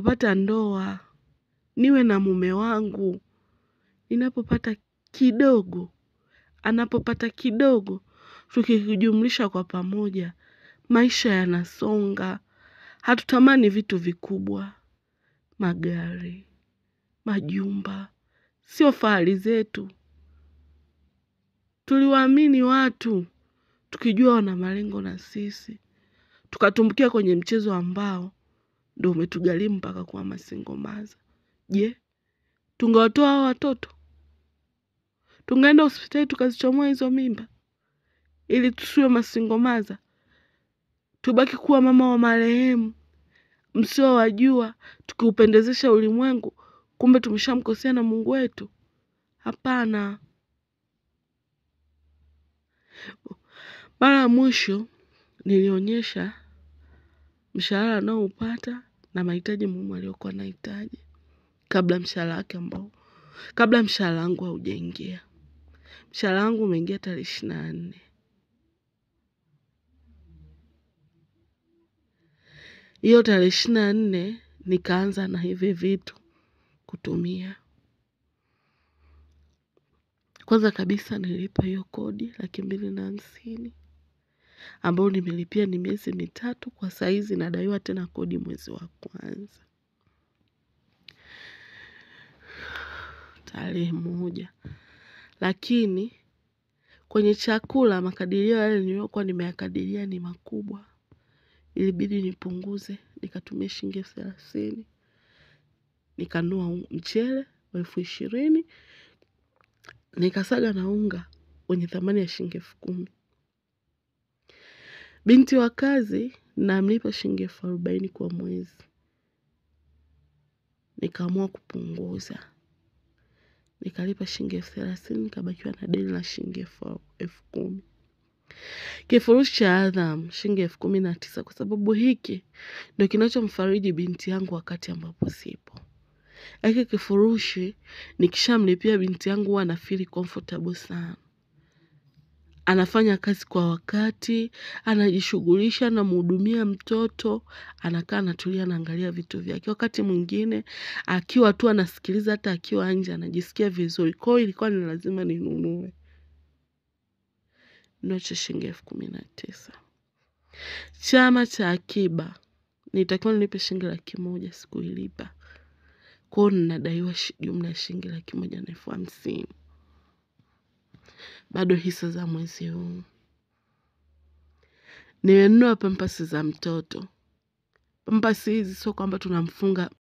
Pata ndoa, niwe na mume wangu, ninapopata kidogo, anapopata kidogo, tukikijumlisha kwa pamoja, maisha yanasonga, hatutamani vitu vikubwa, magari, majumba, sio fahari zetu. Tuliwaamini watu, tukijua wana malengo na sisi, tukatumbukia kwenye mchezo ambao, ndio umetugharimu mpaka kuwa masingle mother. Je, tungewatoa hao watoto? Tungeenda hospitali tukazichomoa hizo mimba ili tusiwe masingle mother? Tubaki kuwa mama wa marehemu msio wajua, tukiupendezesha ulimwengu, kumbe tumeshamkosea na Mungu wetu? Hapana. Mara ya mwisho nilionyesha mshahara anaoupata na mahitaji muhimu aliyokuwa anahitaji kabla mshahara wangu haujaingia. Mshahara wangu umeingia tarehe 24. Hiyo tarehe 24 nikaanza na hivi vitu kutumia. Kwanza kabisa nilipa hiyo kodi 250,000 ambayo nimelipia ni miezi 3, kwa saizi nadaiwa tena kodi mwezi wa kwanza. Tarehe 1. Lakini kwenye chakula makadirio yale niliyokuwa nimeyakadiria ni makubwa. Ilibidi nipunguze, nikatumia shilingi 30,000. Nikanunua mchele wa 20,000, nikasaga na unga wenye thamani ya shilingi 10,000. Binti wa kazi namlipa shilingi 40,000 kwa mwezi. Nikaamua kupunguza, nikalipa shilingi 30,000, nikabakiwa na deni la shilingi 10,000. Kifurushi cha Azam shilingi 19,000, kwa sababu hiki ndio kinachomfariji binti yangu wakati ambapo sipo. Hiki kifurushi nikishamlipia binti yangu huwa na feel comfortable sana. Anafanya kazi kwa wakati, anajishughulisha, anamhudumia mtoto, anakaa anatulia anaangalia vitu vyake. Wakati mwingine akiwa tu anasikiliza, hata akiwa nje anajisikia vizuri. Kwa hiyo ilikuwa ni lazima ninunue. Ndio cha shilingi 19,000. Chama cha akiba nitakiwa nilipe shilingi 100,000, sikuilipa. Kwa hiyo ninadaiwa jumla ya shilingi 150,000. Bado hisa za mwezi huu. Nimenunua pampasi za mtoto. Pampasi hizi sio kwamba tunamfunga